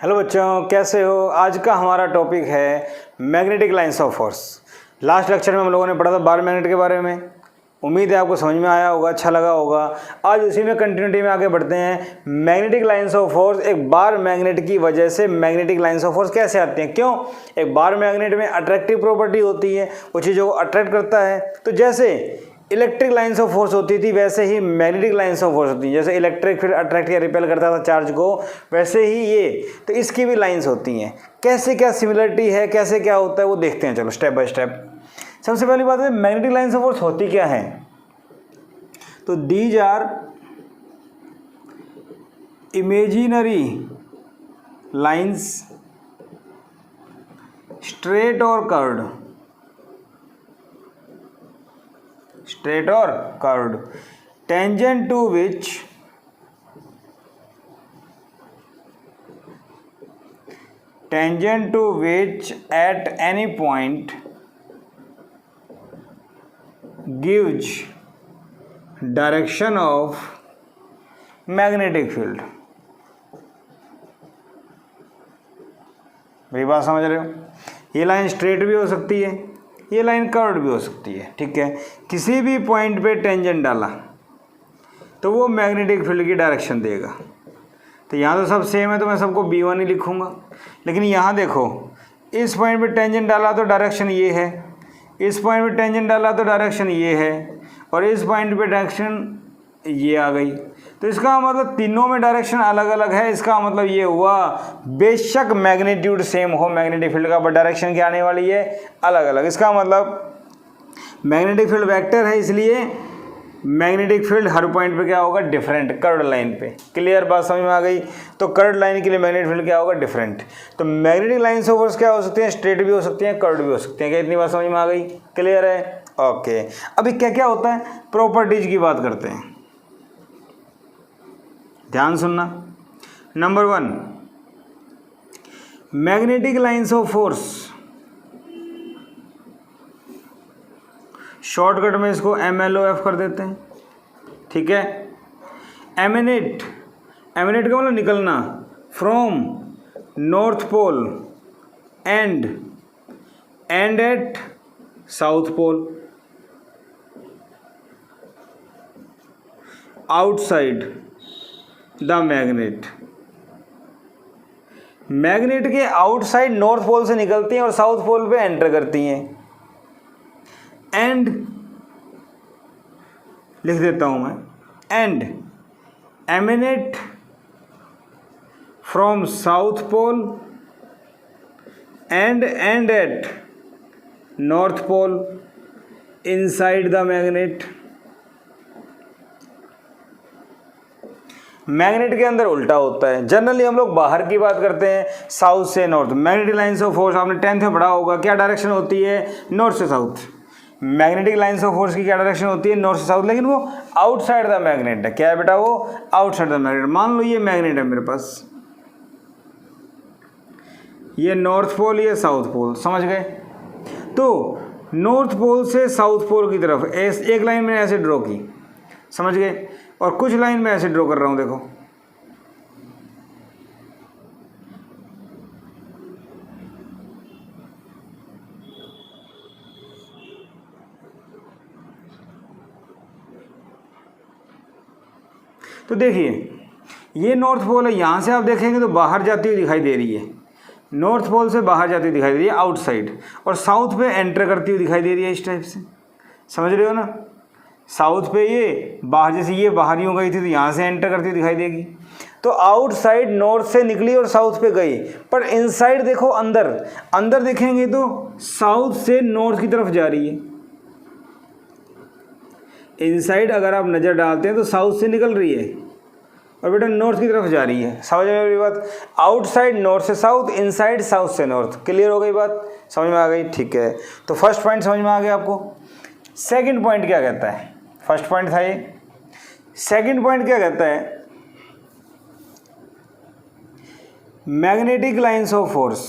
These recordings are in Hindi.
हेलो बच्चों, कैसे हो। आज का हमारा टॉपिक है magnetic lines of force. Last lecture में हम लोगों ने पढ़ा था बार मैग्नेट के बारे में। उम्मीद है आपको समझ में आया होगा, अच्छा लगा होगा। आज उसी में कंटिन्यूटी में आगे बढ़ते हैं। मैग्नेटिक लाइंस ऑफ फोर्स, एक बार मैग्नेट की वजह से मैग्नेटिक लाइंस ऑफ फोर्स कैसे आती हैं, क्यों। एक बार मैग्नेट में अट्रैक्टिव प्रॉपर्टी होती है, वो चीज़ों को अट्रैक्ट करता है। तो जैसे इलेक्ट्रिक लाइंस ऑफ फोर्स होती थी, वैसे ही मैग्नेटिक लाइंस ऑफ फोर्स होती है। जैसे इलेक्ट्रिक फिर अट्रैक्ट या रिपेल करता था चार्ज को, वैसे ही ये, तो इसकी भी लाइंस होती हैं। कैसे क्या सिमिलरिटी है, कैसे क्या होता है, वो देखते हैं। चलो स्टेप बाय स्टेप। सबसे पहली बात है मैग्नेटिक लाइंस ऑफ फोर्स होती क्या है। तो these are imaginary lines, straight और curved, straight or curved, tangent to which at any point gives direction of magnetic field। मेरी बात समझ रहे हो। ये लाइन स्ट्रेट भी हो सकती है, ये लाइन कर्व्ड भी हो सकती है, ठीक है। किसी भी पॉइंट पे टेंजेंट डाला तो वो मैग्नेटिक फील्ड की डायरेक्शन देगा। तो यहाँ तो सब सेम है, तो मैं सबको B1 ही लिखूँगा। लेकिन यहाँ देखो, इस पॉइंट पे टेंजेंट डाला तो डायरेक्शन ये है, इस पॉइंट पे टेंजेंट डाला तो डायरेक्शन ये है, और इस पॉइंट पे डायरेक्शन ये आ गई। तो इसका मतलब तीनों में डायरेक्शन अलग अलग है। इसका मतलब ये हुआ, बेशक मैग्नीट्यूड सेम हो मैग्नेटिक फील्ड का, बट डायरेक्शन क्या आने वाली है, अलग अलग। इसका मतलब मैग्नेटिक फील्ड वेक्टर है, इसलिए मैग्नेटिक फील्ड हर पॉइंट पे क्या होगा, डिफरेंट, कर्व्ड लाइन पे। क्लियर बात समझ में आ गई। तो कर्व्ड लाइन के लिए मैग्नेटिक फील्ड क्या होगा, डिफरेंट। तो मैग्नेटिक लाइंस ऑफ फोर्स क्या हो सकती हैं, स्ट्रेट भी हो सकती हैं, कर्व्ड भी हो सकती हैं। क्या इतनी बात समझ में आ गई, क्लियर है। ओके, अभी क्या क्या होता है, प्रॉपर्टीज की बात करते हैं, ध्यान सुनना। Number 1, magnetic lines of force, shortcut में इसको MLOF कर देते हैं, ठीक है। एमिनेट, एमिनेट का मतलब निकलना, from north pole and at south pole, outside the magnet. Magnet के आउटसाइड नॉर्थ पोल से निकलती हैं और साउथ पोल पे एंटर करती हैं। एंड लिख देता हूं मैं, and emanate from south pole and at north pole inside the magnet. Magnet के अंदर उल्टा होता है। जनरली हम लोग बाहर की बात करते हैं, साउथ से north. Magnetic lines of force आपने 10th में पढ़ा होगा, क्या डायरेक्शन होती है, नॉर्थ से south. Magnetic lines of force की क्या डायरेक्शन होती है, नॉर्थ से साउथ, लेकिन वो आउटसाइड द मैग्नेट है। क्या है बेटा, वो आउटसाइड द मैग्नेट। मान लो ये मैग्नेट है मेरे पास, ये नॉर्थ पोल, ये साउथ पोल, समझ गए। तो नॉर्थ पोल से साउथ पोल की तरफ एक लाइन मैंने ऐसे ड्रॉ की, समझ गए। और कुछ लाइन में ऐसे ड्रॉ कर रहा हूं, देखो। तो देखिए, ये नॉर्थ पोल है, यहां से आप देखेंगे तो बाहर जाती हुई दिखाई दे रही है, नॉर्थ पोल से बाहर जाती हुई दिखाई दे रही है आउटसाइड, और साउथ पे एंटर करती हुई दिखाई दे रही है इस टाइप से, समझ रहे हो ना। साउथ पे ये बाहर, जैसे ये बाहर यूँ गई थी तो यहाँ से एंटर करती दिखाई देगी। तो आउटसाइड नॉर्थ से निकली और साउथ पे गई, पर इनसाइड देखो, अंदर अंदर देखेंगे तो साउथ से नॉर्थ की तरफ जा रही है। इनसाइड अगर आप नज़र डालते हैं तो साउथ से निकल रही है और बेटा नॉर्थ की तरफ जा रही है। समझ में मेरी बात। आउटसाइड नॉर्थ से साउथ, इनसाइड साउथ से नॉर्थ। क्लियर हो गई बात, समझ में आ गई, ठीक है। तो फर्स्ट पॉइंट समझ में आ गया आपको। सेकंड पॉइंट क्या कहता है, फर्स्ट पॉइंट था ये, सेकंड पॉइंट क्या कहता है, magnetic lines of force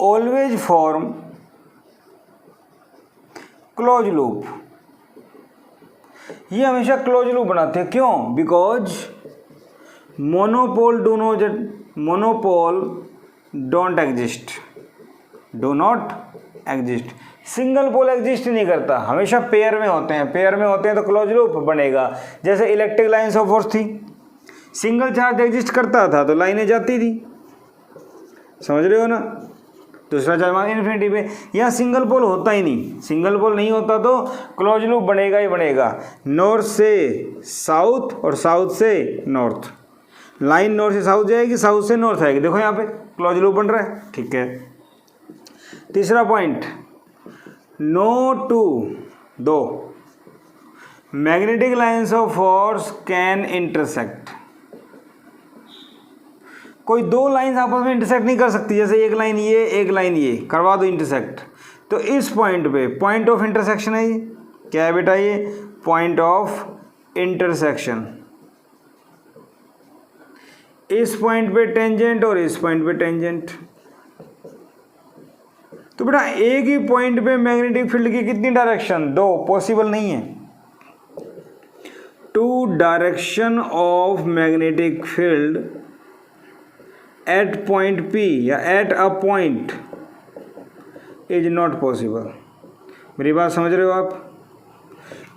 always form closed loop. ये हमेशा क्लोज लूप बनाते हैं। क्यों? Because monopole don't exist, do not exist. Single pole exist नहीं करता, हमेशा पेयर में होते हैं। पेयर में होते हैं तो क्लोज लूप बनेगा। जैसे इलेक्ट्रिक लाइन्स ऑफ फोर्स थी, सिंगल चार्ज एग्जिस्ट करता था तो लाइनें जाती थी, समझ रहे हो ना। दूसरा चार्ज मान इन्फिनिटी पे, यहाँ सिंगल पोल होता ही नहीं। सिंगल पोल नहीं होता तो क्लोज लूप बनेगा ही बनेगा। नॉर्थ से साउथ और साउथ से नॉर्थ, लाइन नॉर्थ से साउथ जाएगी, साउथ से नॉर्थ आएगी। देखो यहाँ पे क्लोज लूप बन रहा है, ठीक है। तीसरा पॉइंट, नो टू दो magnetic lines of force can intersect. कोई दो लाइन्स आपस में इंटरसेक्ट नहीं कर सकती। जैसे एक लाइन ये, एक लाइन ये, करवा दो इंटरसेक्ट, तो इस पॉइंट पे पॉइंट ऑफ इंटरसेक्शन है। ये क्या है बेटा? ये पॉइंट ऑफ इंटरसेक्शन। इस पॉइंट पे टेंजेंट और इस पॉइंट पे टेंजेंट। तो बेटा एक ही पॉइंट पे मैग्नेटिक फील्ड की कितनी डायरेक्शन? दो, पॉसिबल नहीं है। Two direction of magnetic field at point P या at a point is not possible. मेरी बात समझ रहे हो आप?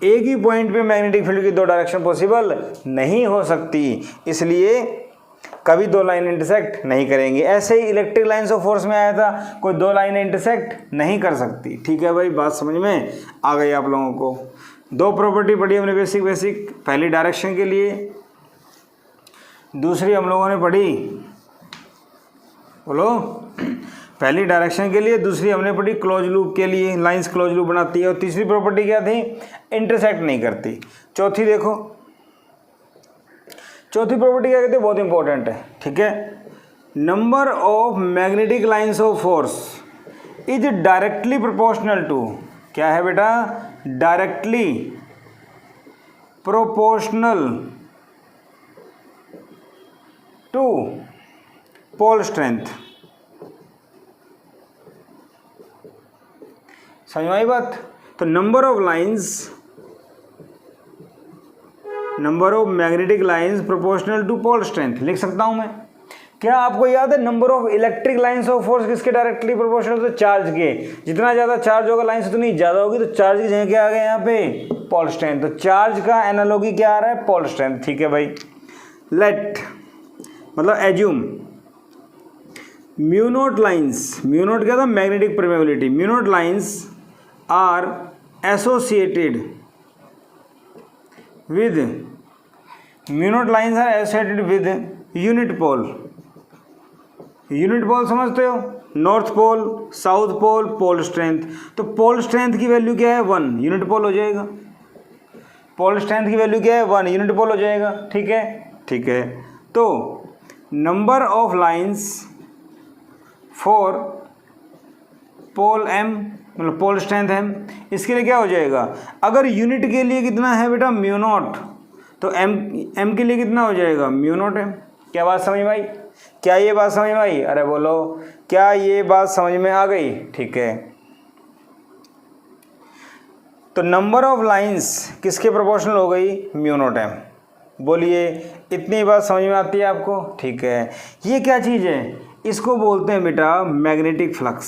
एक ही पॉइंट पे मैग्नेटिक फील्ड की दो डायरेक्शन पॉसिबल नहीं हो सकती, इसलिए कभी दो लाइन इंटरसेक्ट नहीं करेंगे। ऐसे ही इलेक्ट्रिक लाइन्स ऑफ फोर्स में आया था, कोई दो लाइनें इंटरसेक्ट नहीं कर सकती। ठीक है भाई, बात समझ में आ गई आप लोगों को। दो प्रॉपर्टी पढ़ी हमने बेसिक। पहली डायरेक्शन के लिए, दूसरी हम लोगों ने पढ़ी, बोलो, पहली डायरेक्शन के लिए, दूसरी हमने पढ़ी क्लोज लूप के लिए, लाइंस क्लोज लूप बनाती है। और तीसरी प्रॉपर्टी क्या थी? इंटरसेक्ट नहीं करती। चौथी देखो, चौथी प्रॉपर्टी क्या कहते हैं? बहुत इंपॉर्टेंट है, ठीक है। Number of magnetic lines of force is directly proportional to, क्या है बेटा? Directly proportional to pole strength. समझ में आई बात? तो number of lines, number of magnetic lines proportional to pole strength लिख सकता हूं मैं। क्या आपको याद है number of electric lines of force किसके डायरेक्टली प्रोपोर्शनल? तो चार्ज के। जितना ज़्यादा चार्ज होगा लाइंस उतनी ज़्यादा होगी, तो चार्ज की जगह क्या आ गया यहाँ पे? Pole strength. तो चार्ज का एनालॉगी क्या आ रहा है? Pole strength. ठीक है भाई। लेट मतलब assume mu naught lines, mu naught क्या था? Magnetic permeability. Mu naught lines are associated with, mu naught lines are associated with unit pole. Unit pole समझते हो? North pole, south pole, pole strength. तो पोल स्ट्रेंथ की वैल्यू क्या है? 1, यूनिट पोल हो जाएगा। पोल स्ट्रेंथ की वैल्यू क्या है? 1, यूनिट पोल हो जाएगा। ठीक है, ठीक है। तो number of lines for pole m मतलब पोल स्ट्रेंथ m, इसके लिए क्या हो जाएगा? अगर यूनिट के लिए कितना है बेटा? म्यू नॉट, तो m के लिए कितना हो जाएगा? Mu naught m। क्या बात समझ में आई? क्या ये बात समझ में आई? अरे बोलो, क्या ये बात समझ में आ गई? ठीक है। तो नंबर ऑफ लाइंस किसके प्रोपोर्शनल हो गई? Mu naught m। बोलिए, इतनी बात समझ में आती है आपको? ठीक है। ये क्या चीज़ है? इसको बोलते हैं बेटा magnetic flux.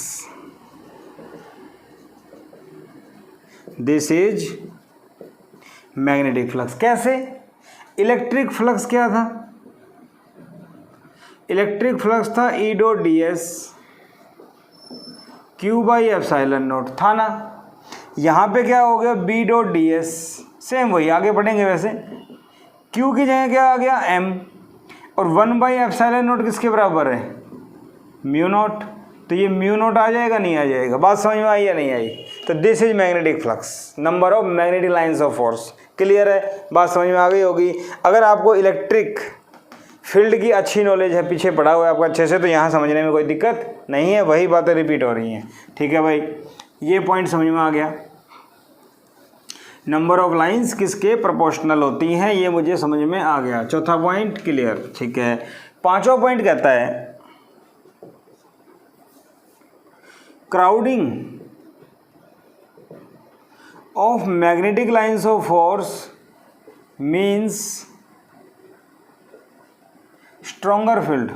This is magnetic flux. कैसे? इलेक्ट्रिक फ्लक्स क्या था? इलेक्ट्रिक फ्लक्स था E dot ds Q by epsilon not, था ना। यहाँ पे क्या हो गया? B डॉट ds, सेम वही, आगे बढ़ेंगे वैसे। Q की जगह क्या आ गया? M, और 1 बाई एप्सिलॉन नॉट किसके बराबर है? Mu naught. तो ये म्यू नॉट आ जाएगा, नहीं आ जाएगा? बात समझ में आई या नहीं आई? तो this is magnetic flux, number of magnetic lines of force. Clear है? बात समझ में आ गई होगी। अगर आपको इलेक्ट्रिक फील्ड की अच्छी नॉलेज है, पीछे पढ़ा हुआ है आपका अच्छे से, तो यहाँ समझने में कोई दिक्कत नहीं है, वही बातें रिपीट हो रही हैं। ठीक है भाई, ये पॉइंट समझ में आ गया। नंबर ऑफ लाइंस किसके प्रोपोर्शनल होती हैं, ये मुझे समझ में आ गया। चौथा पॉइंट क्लियर। ठीक है। पांचवा पॉइंट कहता है crowding of magnetic lines of force means stronger field.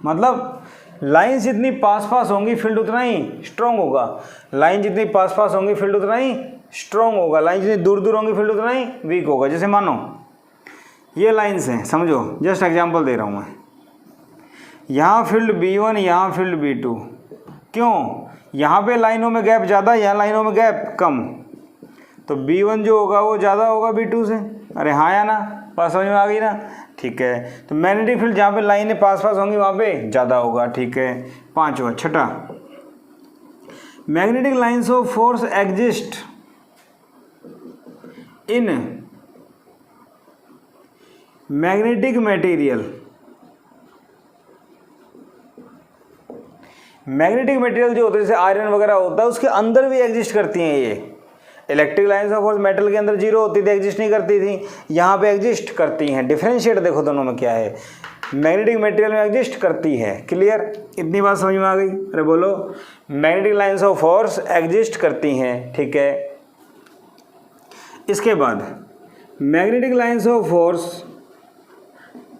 मतलब लाइन जितनी पास पास होंगी फील्ड उतना ही स्ट्रॉन्ग होगा, लाइन जितनी पास पास होंगी फील्ड उतना ही स्ट्रॉन्ग होगा, लाइन जितनी दूर दूर होंगी फील्ड उतना ही वीक होगा। जैसे मानो ये लाइन्स हैं, समझो, जस्ट एग्जांपल दे रहा हूँ मैं। यहाँ फील्ड B1, यहाँ फील्ड B2। क्यों? यहाँ पे लाइनों में गैप ज़्यादा, यहाँ लाइनों में गैप कम, तो B1 जो होगा वो ज़्यादा होगा B2 से। अरे हाँ या ना, बात समझ में आ गई ना? ठीक है, तो मैग्नेटिक फील्ड जहाँ पे लाइनें पास पास होंगी वहाँ पे ज़्यादा होगा। ठीक है, पांचवा। छठा, magnetic lines of force exist in magnetic material. Magnetic material जो होता है जैसे आयरन वगैरह होता है उसके अंदर भी एग्जिस्ट करती हैं ये। Electric lines of force metal के अंदर जीरो होती थी, एग्जिस्ट नहीं करती थी, यहाँ पे एग्जिस्ट करती हैं। डिफरेंशिएट देखो दोनों में क्या है, मैग्नेटिक मटेरियल में एग्जिस्ट करती है। क्लियर? इतनी बात समझ में आ गई? अरे बोलो, magnetic lines of force exist करती हैं। ठीक है, इसके बाद magnetic lines of force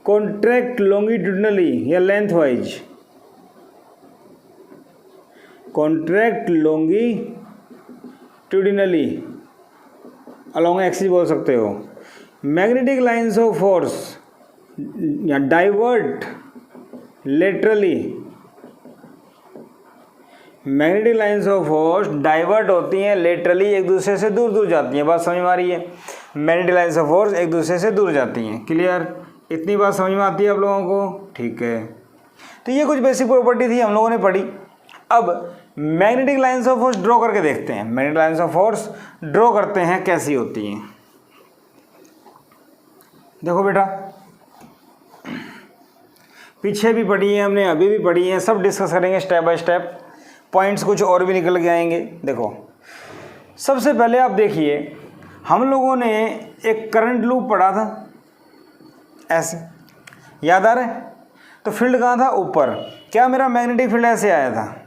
contract longitudinally या lengthwise. Contract longitudinally, along axis बोल सकते हो। मैग्नेटिक लाइन्स ऑफ फोर्स या divert laterally. Magnetic lines of force divert होती हैं लेटरली, एक दूसरे से दूर दूर जाती हैं। बात समझ में आ रही है? मैग्नेटिक लाइन्स ऑफ फोर्स एक दूसरे से दूर जाती हैं। क्लियर? इतनी बात समझ में आती है आप लोगों को? ठीक है, तो ये कुछ बेसिक प्रॉपर्टी थी हम लोगों ने पढ़ी। अब magnetic lines of force draw करके देखते हैं। Magnetic lines of force draw करते हैं, कैसी होती हैं। देखो बेटा, पीछे भी पढ़ी है हमने, अभी भी पढ़ी है, सब डिस्कस करेंगे स्टेप बाय स्टेप। पॉइंट्स कुछ और भी निकल के आएंगे। देखो, सबसे पहले आप देखिए, हम लोगों ने एक करंट लूप पढ़ा था ऐसे, याद आ रहा है? तो फील्ड कहाँ था? ऊपर। क्या मेरा मैग्नेटिक फील्ड ऐसे आया था?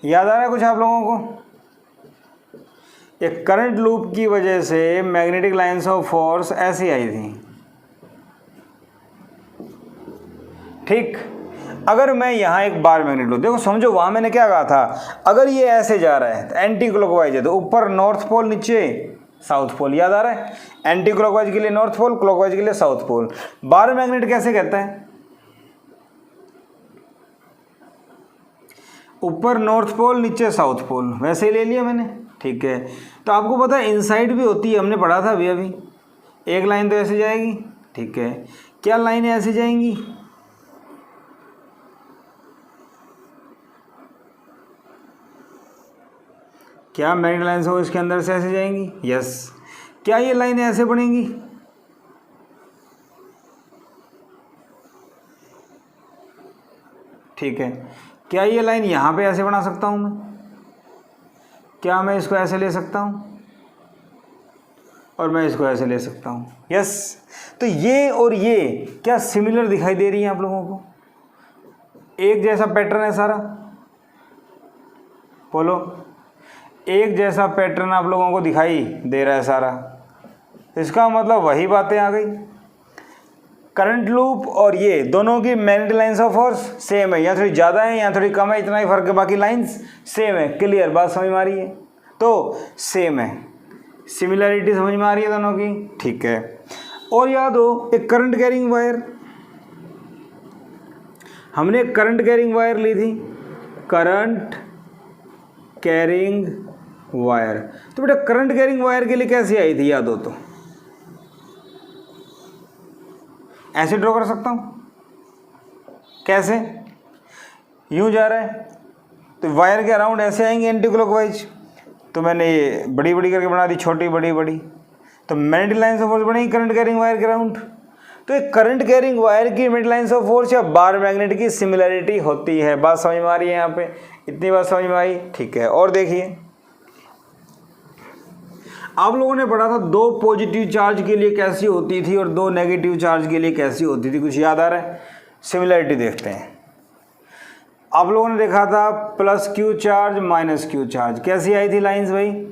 याद आ रहा है कुछ आप लोगों को? एक करंट लूप की वजह से मैग्नेटिक लाइन्स ऑफ फोर्स ऐसी आई थी। ठीक, अगर मैं यहाँ एक बार मैग्नेट लूँ, देखो समझो, वहाँ मैंने क्या कहा था, अगर ये ऐसे जा रहा है तो एंटी क्लॉकवाइज है, तो ऊपर नॉर्थ पोल, नीचे साउथ पोल। याद आ रहा है? एंटी क्लॉकवाइज के लिए नॉर्थ पोल, क्लॉकवाइज के लिए साउथ पोल। बार मैग्नेट कैसे कहता है? ऊपर नॉर्थ पोल, नीचे साउथ पोल, वैसे ही ले लिया मैंने। ठीक है, तो आपको पता है इनसाइड भी होती है, हमने पढ़ा था अभी। एक लाइन तो ऐसे जाएगी। ठीक है, क्या लाइनें ऐसे जाएंगी? क्या मैग्नेटिक लाइन्स हो इसके अंदर से ऐसे जाएंगी? यस। क्या ये लाइनें ऐसे बनेंगी? ठीक है, क्या ये लाइन यहाँ पे ऐसे बना सकता हूँ मैं? क्या मैं इसको ऐसे ले सकता हूँ और मैं इसको ऐसे ले सकता हूँ? यस। तो ये और ये क्या सिमिलर दिखाई दे रही है आप लोगों को? एक जैसा पैटर्न है सारा, बोलो। एक जैसा पैटर्न आप लोगों को दिखाई दे रहा है सारा, इसका मतलब वही बातें आ गई। करंट लूप और ये दोनों की magnetic lines of force same है, यहाँ थोड़ी ज़्यादा है, यहाँ थोड़ी कम है, इतना ही फर्क है, बाकी लाइन्स सेम है। क्लियर? बात समझ में आ रही है? तो सेम है, सिमिलरिटी समझ में आ रही है दोनों की। ठीक है, और याद हो, एक करंट कैरिंग वायर, हमने करंट कैरिंग वायर ली थी, करंट कैरिंग वायर। तो बेटा करंट कैरिंग वायर के लिए कैसे आई थी, याद हो तो? ऐसे ड्रॉ कर सकता हूँ। कैसे? यूं जा रहा है तो वायर के अराउंड ऐसे आएंगे एंटी क्लॉकवाइज, तो मैंने ये बड़ी बड़ी करके बना दी, छोटी बड़ी बड़ी, तो मैग्नेटिक लाइन्स ऑफ फोर्स बनेगी करंट कैरिंग वायर के अराउंड। तो एक करंट कैरिंग वायर की मैग्नेटिक लाइन्स ऑफ फोर्स या बार मैग्नेट की सिमिलरिटी होती है। बात समझ में आ रही है यहाँ पे? इतनी बात समझ में आई? ठीक है, और देखिए, आप लोगों ने पढ़ा था 2 पॉजिटिव चार्ज के लिए कैसी होती थी और 2 नेगेटिव चार्ज के लिए कैसी होती थी, कुछ याद आ रहा है? सिमिलरिटी देखते हैं। आप लोगों ने देखा था +Q चार्ज -Q चार्ज, कैसी आई थी लाइंस भाई?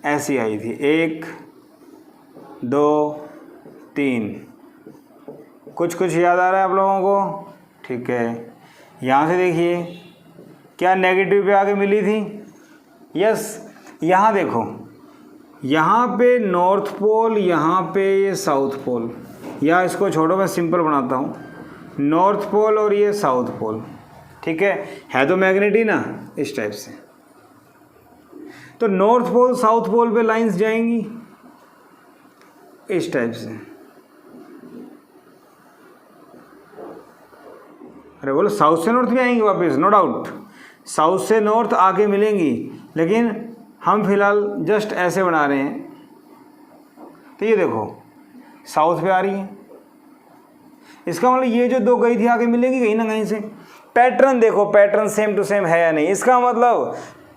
ऐसी आई थी, 1 2 3। कुछ याद आ रहा है आप लोगों को? ठीक है, यहाँ से देखिए क्या नेगेटिव पे आगे मिली थी? यस, यहाँ देखो, यहाँ पे नॉर्थ पोल, यहाँ पे ये साउथ पोल, या इसको छोड़ो मैं सिंपल बनाता हूँ, नॉर्थ पोल और ये साउथ पोल, ठीक है तो मैग्नेट ही ना, इस टाइप से। तो नॉर्थ पोल साउथ पोल पे लाइंस जाएंगी इस टाइप से। अरे बोलो साउथ से नॉर्थ भी आएंगी वापस, नो डाउट साउथ से नॉर्थ आके मिलेंगी, लेकिन हम फिलहाल जस्ट ऐसे बना रहे हैं। तो ये देखो साउथ पे आ रही है, इसका मतलब ये जो 2 गई थी आगे मिलेगी कहीं ना कहीं से। पैटर्न देखो, पैटर्न सेम टू सेम है या नहीं, इसका मतलब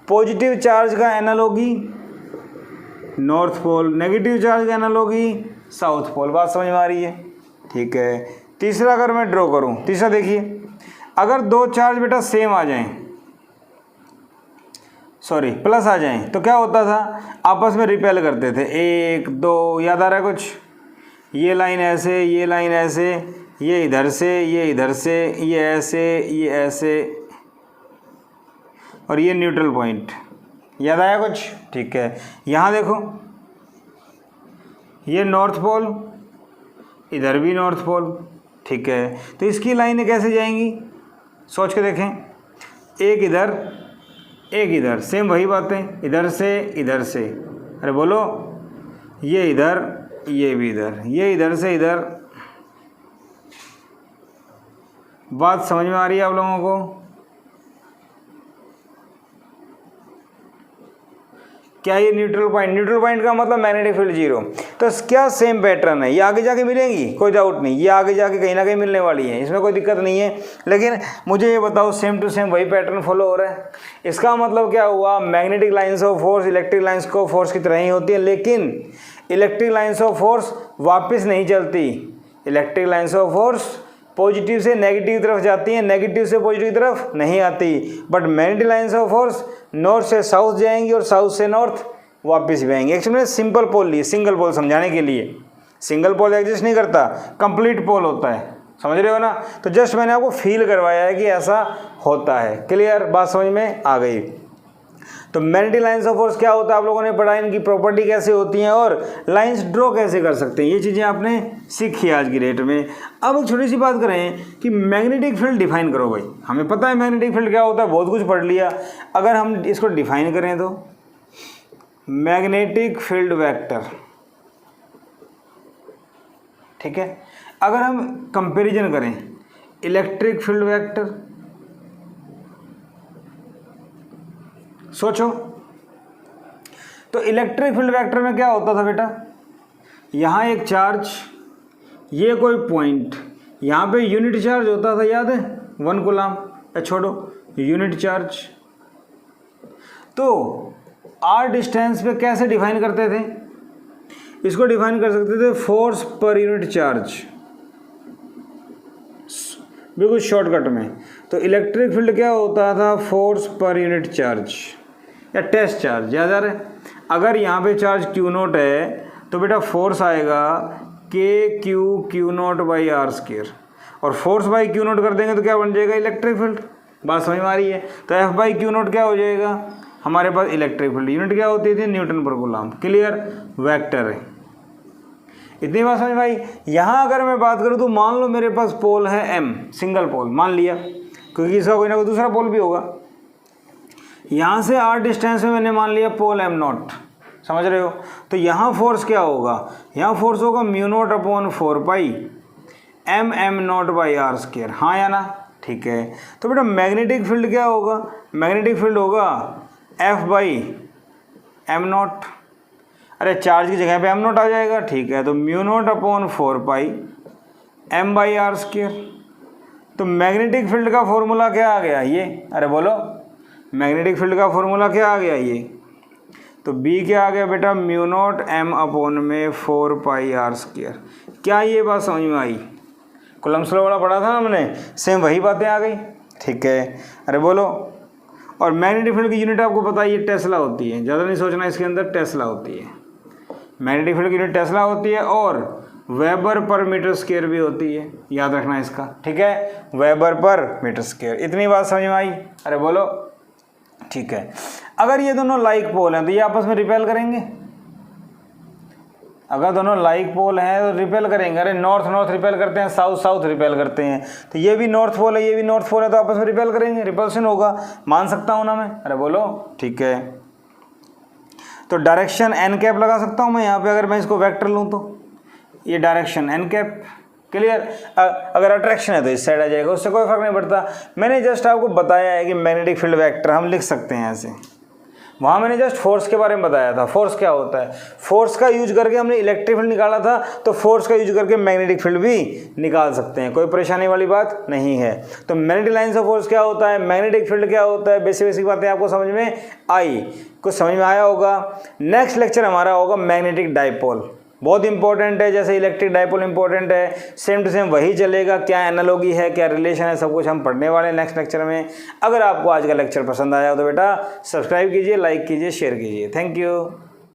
पॉजिटिव चार्ज का analogy north pole, negative charge का एनालॉगी साउथ पोल। बात समझ में आ रही है? ठीक है, तीसरा अगर मैं ड्रॉ करूं, तीसरा देखिए, अगर 2 चार्ज बेटा सेम आ जाएं, सॉरी प्लस आ जाएं, तो क्या होता था? आपस में रिपेल करते थे, 1 2, याद आ रहा है कुछ? ये लाइन ऐसे, ये लाइन ऐसे, ये इधर से, ये इधर से, ये ऐसे, ये ऐसे, और ये न्यूट्रल पॉइंट, याद आया कुछ? ठीक है, यहाँ देखो ये नॉर्थ पोल, इधर भी नॉर्थ पोल, ठीक है, तो इसकी लाइनें कैसे जाएंगी सोच के देखें, एक इधर एक इधर, सेम वही बातें, इधर से इधर से, अरे बोलो ये इधर, ये भी इधर, ये इधर से इधर। बात समझ में आ रही है आप लोगों को? क्या ये न्यूट्रल पॉइंट, न्यूट्रल पॉइंट का मतलब मैग्नेटिक फील्ड 0, तो क्या सेम पैटर्न है? ये आगे जाके मिलेंगी, कोई डाउट नहीं, ये आगे जाके कहीं ना कहीं मिलने वाली है, इसमें कोई दिक्कत नहीं है। लेकिन मुझे ये बताओ सेम टू सेम वही पैटर्न फॉलो हो रहा है, इसका मतलब क्या हुआ? Magnetic lines of force electric lines of force की तरह ही होती है, लेकिन इलेक्ट्रिक लाइन्स ऑफ फोर्स वापस नहीं चलती। Electric lines of force positive से नेगेटिव की तरफ जाती हैं, नेगेटिव से पॉजिटिव की तरफ नहीं आती। But magnetic lines of force north से साउथ जाएंगी और साउथ से नॉर्थ वापस भी आएंगे। एक्चुअली मैंने सिंपल पोल लिए, सिंगल पोल समझाने के लिए। सिंगल पोल एग्जिस्ट नहीं करता, कंप्लीट पोल होता है, समझ रहे हो ना? तो जस्ट मैंने आपको फील करवाया है कि ऐसा होता है। क्लियर? बात समझ में आ गई? तो मैग्नेटिक लाइन्स ऑफ फोर्स क्या होता है आप लोगों ने पढ़ा, इनकी प्रॉपर्टी कैसे होती हैं और लाइंस ड्रॉ कैसे कर सकते हैं, ये चीज़ें आपने सीखी आज की डेट में। अब एक छोटी सी बात करें कि मैग्नेटिक फील्ड डिफाइन करो भाई। हमें पता है मैग्नेटिक फील्ड क्या होता है, बहुत कुछ पढ़ लिया। अगर हम इसको डिफाइन करें तो मैग्नेटिक फील्ड वेक्टर, ठीक है। अगर हम कंपैरिजन करें इलेक्ट्रिक फील्ड वेक्टर, सोचो तो इलेक्ट्रिक फील्ड वेक्टर में क्या होता था बेटा, यहाँ एक चार्ज, ये कोई पॉइंट, यहाँ पे यूनिट चार्ज होता था, याद है 1 कूलम, छोड़ो यूनिट चार्ज। तो r डिस्टेंस पे कैसे डिफाइन करते थे, इसको डिफाइन कर सकते थे फोर्स पर यूनिट चार्ज, बिल्कुल शॉर्टकट में। तो इलेक्ट्रिक फील्ड क्या होता था, फोर्स पर यूनिट चार्ज या टेस्ट चार्ज, याद आ रहा है। अगर यहाँ पे चार्ज Q0 है तो बेटा फोर्स आएगा KQ/r², और फोर्स बाई Q0 कर देंगे तो क्या बन जाएगा, इलेक्ट्रिक फील्ड। बात समझ में आ रही है? तो F/Q0 क्या हो जाएगा हमारे पास, इलेक्ट्रिक फील्ड। यूनिट क्या होती थी, न्यूटन पर कूलम। क्लियर? वेक्टर है। इतनी बात समझ में आई। यहाँ अगर मैं बात करूँ तो मान लो मेरे पास पोल है M, सिंगल पोल मान लिया, क्योंकि इसका कोई ना कोई दूसरा पोल भी होगा। यहाँ से r डिस्टेंस में मैंने मान लिया पोल M0, समझ रहे हो। तो यहाँ फोर्स क्या होगा, यहाँ फोर्स होगा μ0/4π m/m0/r², हाँ या ना? ठीक है। तो बेटा मैग्नेटिक फील्ड क्या होगा, मैग्नेटिक फील्ड होगा F/m0। अरे चार्ज की जगह पे m0 आ जाएगा, ठीक है। तो μ0/4π m/r²। तो मैग्नेटिक फील्ड का फॉर्मूला क्या आ गया ये, अरे बोलो मैग्नेटिक फील्ड का फॉर्मूला क्या आ गया ये, तो बी क्या आ गया बेटा, म्यू नॉट एम अपॉन में 4 पाई आर स्क्वायर। क्या ये बात समझ में आई? कूलम्ब्स लॉ वाला पढ़ा था ना हमने, सेम वही बातें आ गई। ठीक है, अरे बोलो। और मैग्नेटिक फील्ड की यूनिट आपको पता है, ये टेस्ला होती है, ज़्यादा नहीं सोचना, इसके अंदर टेस्ला होती है। मैग्नेटिक फील्ड की यूनिट टेस्ला होती है और वेबर पर मीटर स्क्वायर भी होती है, याद रखना इसका। ठीक है, वेबर पर मीटर स्क्वायर। इतनी बात समझ में आई? अरे बोलो। ठीक है, अगर ये दोनों लाइक पोल हैं तो ये आपस में रिपेल करेंगे। अगर दोनों लाइक पोल हैं तो रिपेल करेंगे। अरे नॉर्थ नॉर्थ रिपेल करते हैं, साउथ साउथ रिपेल करते हैं, तो ये भी नॉर्थ पोल है, ये भी नॉर्थ पोल है, तो आपस में रिपेल करेंगे, रिपल्शन होगा। मान सकता हूँ ना मैं? अरे बोलो। ठीक है, तो डायरेक्शन एन कैप लगा सकता हूँ मैं यहाँ पे, अगर मैं इसको वेक्टर लूँ तो ये डायरेक्शन एन कैप। क्लियर? अगर अट्रैक्शन है तो इस साइड आ जाएगा, उससे कोई फर्क नहीं पड़ता। मैंने जस्ट आपको बताया है कि मैग्नेटिक फील्ड वेक्टर हम लिख सकते हैं ऐसे। वहाँ मैंने जस्ट फोर्स के बारे में बताया था, फोर्स क्या होता है। फोर्स का यूज करके हमने इलेक्ट्रिक फील्ड निकाला था, तो फोर्स का यूज करके मैग्नेटिक फील्ड भी निकाल सकते हैं, कोई परेशानी वाली बात नहीं है। तो मैग्नेटिक लाइन्स ऑफ फोर्स क्या होता है, मैग्नेटिक फील्ड क्या होता है, बेसिक बेसिक बातें आपको समझ में आई, कुछ समझ में आया होगा। नेक्स्ट लेक्चर हमारा होगा मैग्नेटिक डाइपोल, बहुत इंपॉर्टेंट है, जैसे इलेक्ट्रिक डाइपोल इंपॉर्टेंट है, सेम टू सेम वही चलेगा। क्या एनालॉगी है, क्या रिलेशन है, सब कुछ हम पढ़ने वाले हैं नेक्स्ट लेक्चर में। अगर आपको आज का लेक्चर पसंद आया हो तो बेटा सब्सक्राइब कीजिए, लाइक कीजिए, शेयर कीजिए। Thank you.